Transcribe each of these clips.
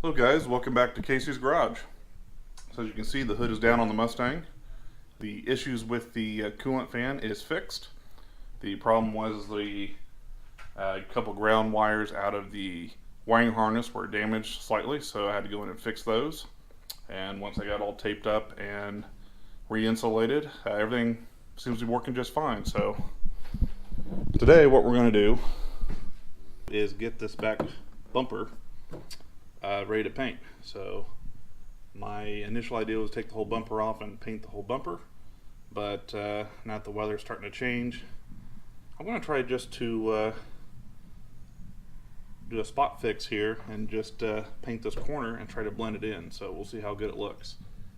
Hello guys, welcome back to Casey's Garage. So as you can see, the hood is down on the Mustang. The issues with the coolant fan is fixed. The problem was the couple ground wires out of the wiring harness were damaged slightly, so I had to go in and fix those. And once I got all taped up and re-insulated, everything seems to be working just fine. So today what we're going to do is get this back bumper ready to paint. So my initial idea was take the whole bumper off and paint the whole bumper, but now that the weather's starting to change, I'm going to try just to do a spot fix here and just paint this corner and try to blend it in. So we'll see how good it looks.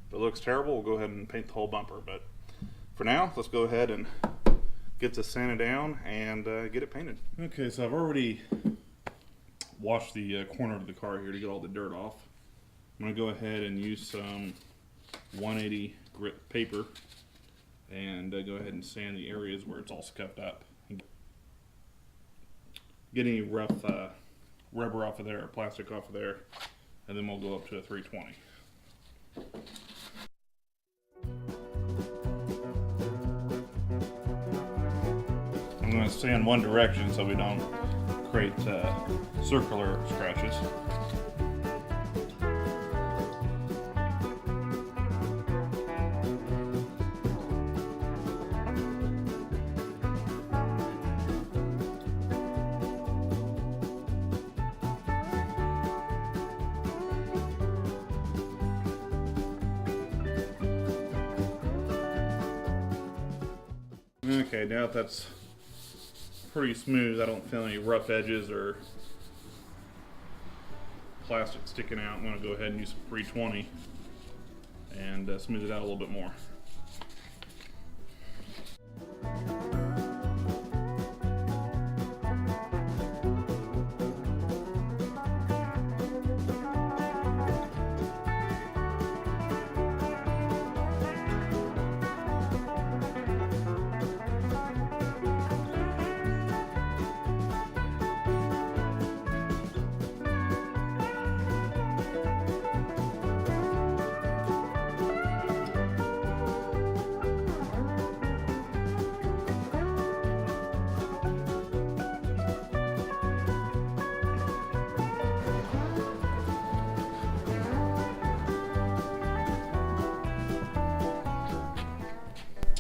If it looks terrible, we'll go ahead and paint the whole bumper, but for now, let's go ahead and get this sanded down and get it painted. Okay, so I've already washed the corner of the car here to get all the dirt off. I'm going to go ahead and use some 180 grit paper and go ahead and sand the areas where it's all scuffed up. Get any rough rubber off of there or plastic off of there, and then we'll go up to a 320. I'm going to sand one direction so we don't create circular scratches. Okay, now that that's pretty smooth, I don't feel any rough edges or plastic sticking out. I'm going to go ahead and use some 320 and smooth it out a little bit more.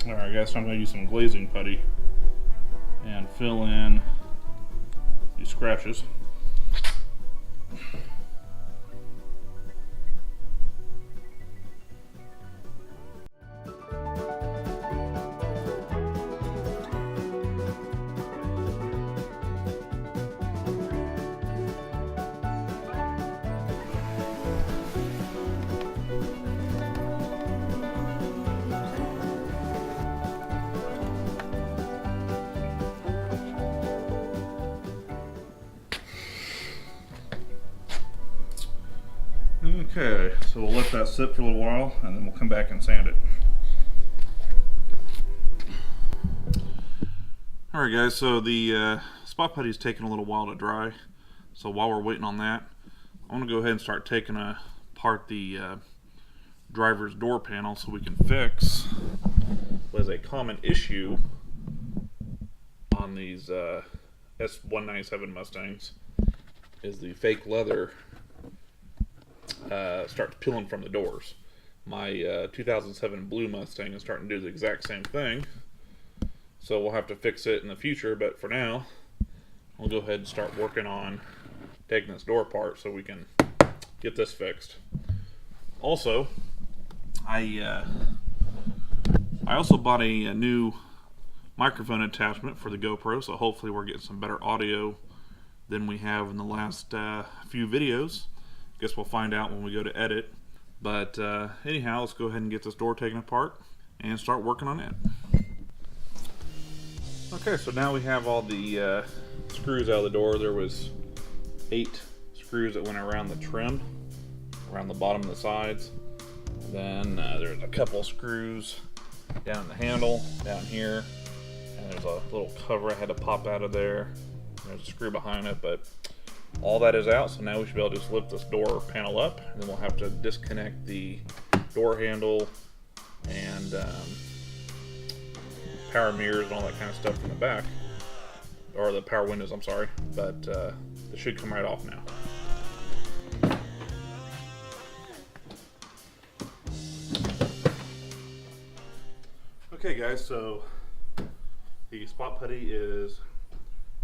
Alright guys, so I'm going to use some glazing putty and fill in these scratches. Okay, so we'll let that sit for a little while and then we'll come back and sand it. Alright guys, so the spot putty is taking a little while to dry. So while we're waiting on that, I'm going to go ahead and start taking apart the driver's door panel so we can fix what is a common issue on these S197 Mustangs is the fake leather starts peeling from the doors. My 2007 blue Mustang is starting to do the exact same thing, so we'll have to fix it in the future, but for now we'll go ahead and start working on taking this door apart so we can get this fixed. Also, I also bought a new microphone attachment for the GoPro, so hopefully we're getting some better audio than we have in the last few videos. Guess we'll find out when we go to edit. But anyhow, let's go ahead and get this door taken apart and start working on it. Okay, so now we have all the screws out of the door. There was 8 screws that went around the trim, around the bottom of the sides. Then there's a couple of screws down the handle, down here. And there's a little cover I had to pop out of there. There's a screw behind it, but All that is out, so now we should be able to just lift this door panel up, and then we'll have to disconnect the door handle and power mirrors and all that kind of stuff from the back, or the power windows, I'm sorry, but it should come right off now. Okay guys, so the spot putty is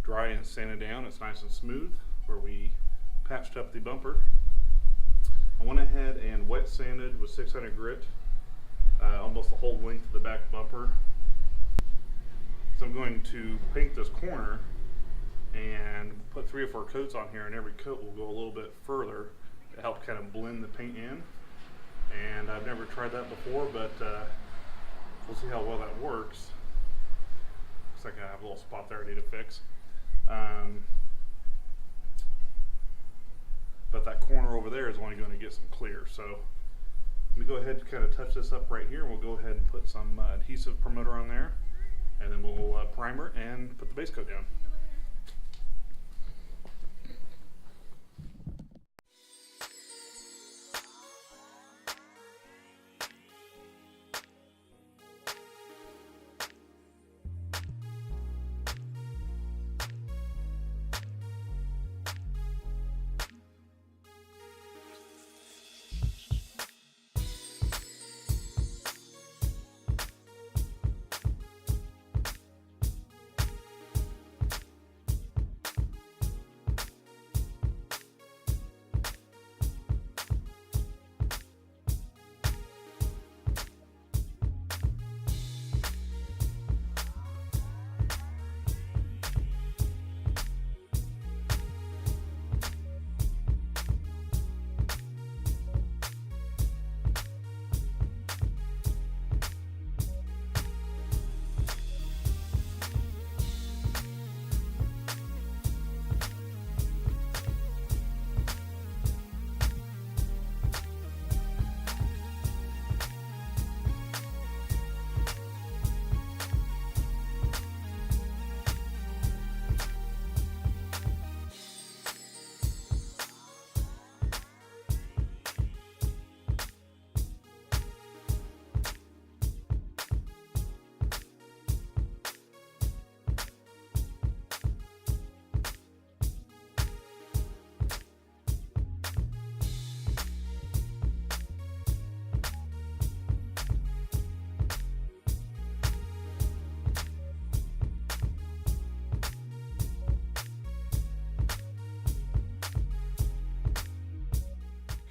dry and sanded down. It's nice and smooth where we patched up the bumper. I went ahead and wet sanded with 600 grit almost the whole length of the back bumper. So I'm going to paint this corner and put 3 or 4 coats on here, and every coat will go a little bit further to help kind of blend the paint in. And I've never tried that before, but we'll see how well that works. Looks like I have a little spot there I need to fix. But that corner over there is only going to get some clear. So let me go ahead and kind of touch this up right here. We'll go ahead and put some adhesive promoter on there, and then we'll primer and put the base coat down.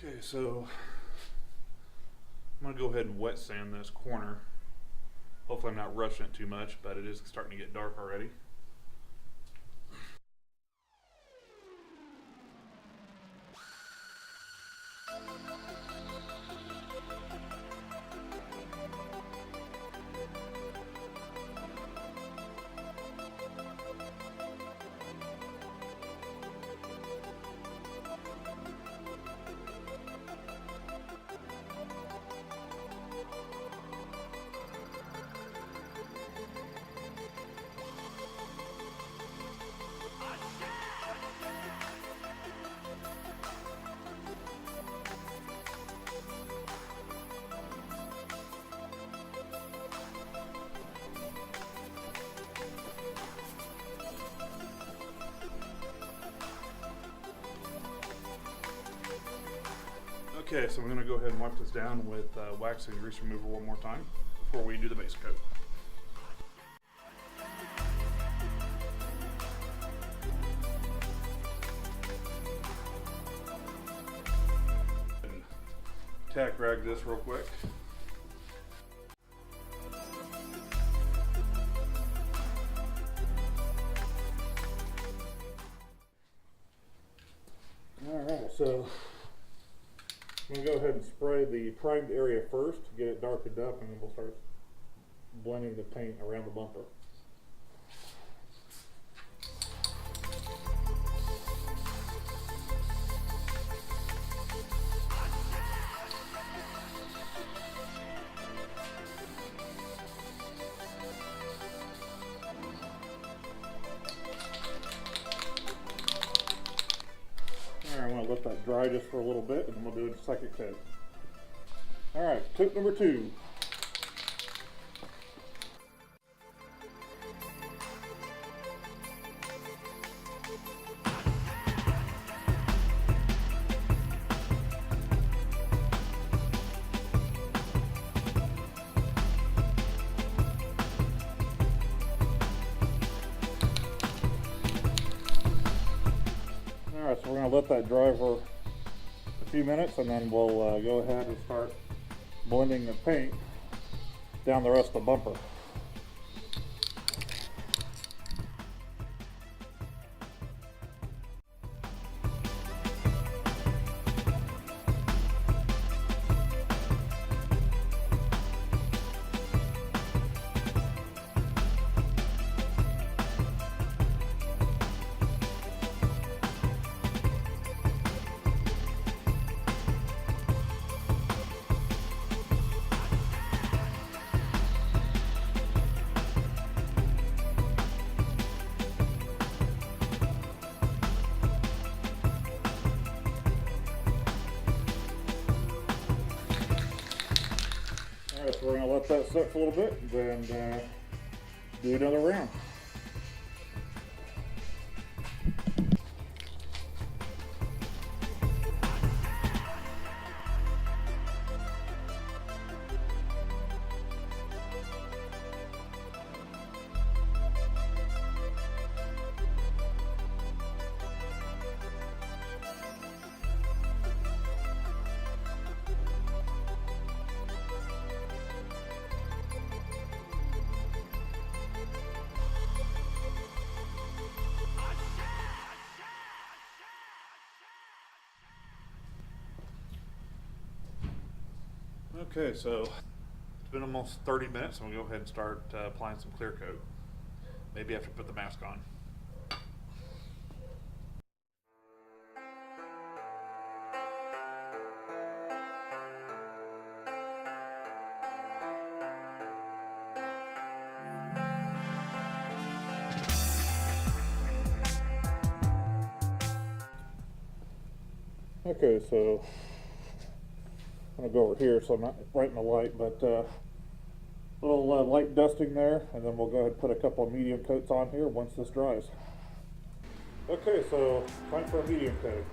Okay, so I'm going to go ahead and wet sand this corner. Hopefully I'm not rushing it too much, but it is starting to get dark already. Okay, so I'm going to go ahead and wipe this down with wax and grease remover one more time before we do the base coat. And tack rag this real quick. Alright, so I'm going to go ahead and spray the primed area first to get it darkened up, and then we'll start blending the paint around the bumper. dry just for a little bit, and then we'll do a second coat. Alright, coat number 2. Alright, so we're going to let that dry for a few minutes, and then we'll go ahead and start blending the paint down the rest of the bumper. Alright, so we're going to let that sit for a little bit, and then do another round. Okay, so it's been almost 30 minutes, and we'll go ahead and start applying some clear coat. Maybe after put the mask on. Okay, so I'm going to go over here so I'm not right in the light, but a little light dusting there, and then we'll go ahead and put a couple of medium coats on here once this dries. Okay, so time for a medium coat.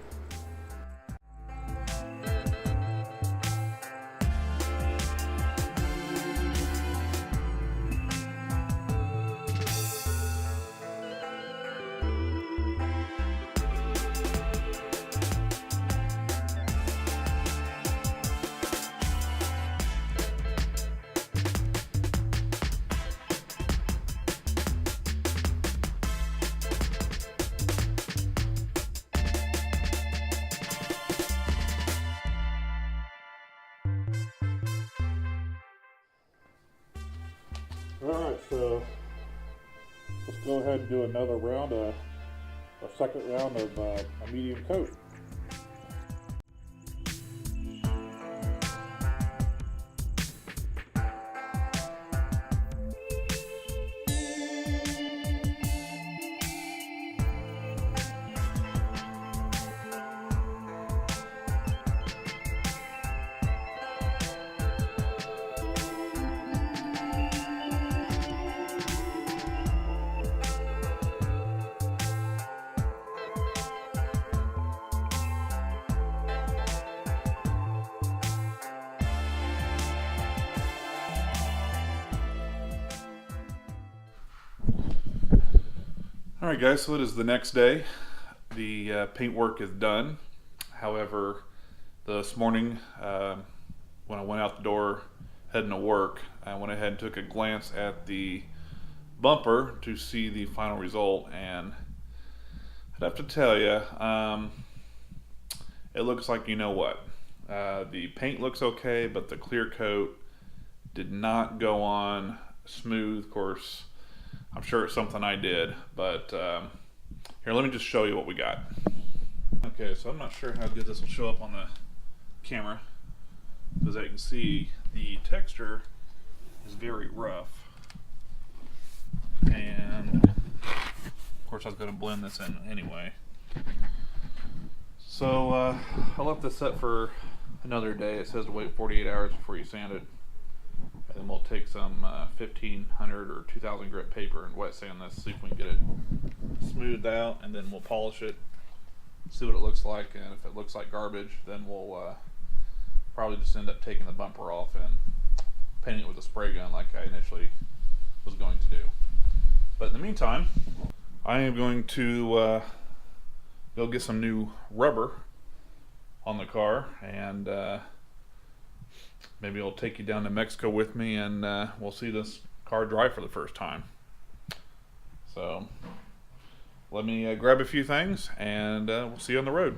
Alright, so let's go ahead and do another round, a second round of a medium coat. Alright guys, so it is the next day. The paint work is done. However, this morning when I went out the door heading to work, I went ahead and took a glance at the bumper to see the final result, and I'd have to tell you, it looks like, you know what, the paint looks okay, but the clear coat did not go on smooth. Of course, I'm sure it's something I did, but here, let me just show you what we got. Okay, so I'm not sure how good this will show up on the camera, because as you can see, the texture is very rough, and of course I was going to blend this in anyway. So I left this set for another day. It says to wait 48 hours before you sand it. And then we'll take some 1500 or 2000 grit paper and wet sand this, see if we can get it smoothed out, and then we'll polish it, see what it looks like, and if it looks like garbage, then we'll probably just end up taking the bumper off and painting it with a spray gun like I initially was going to do. But in the meantime, I am going to go get some new rubber on the car, and maybe I'll take you down to Mexico with me, and we'll see this car drive for the first time. So let me grab a few things, and we'll see you on the road.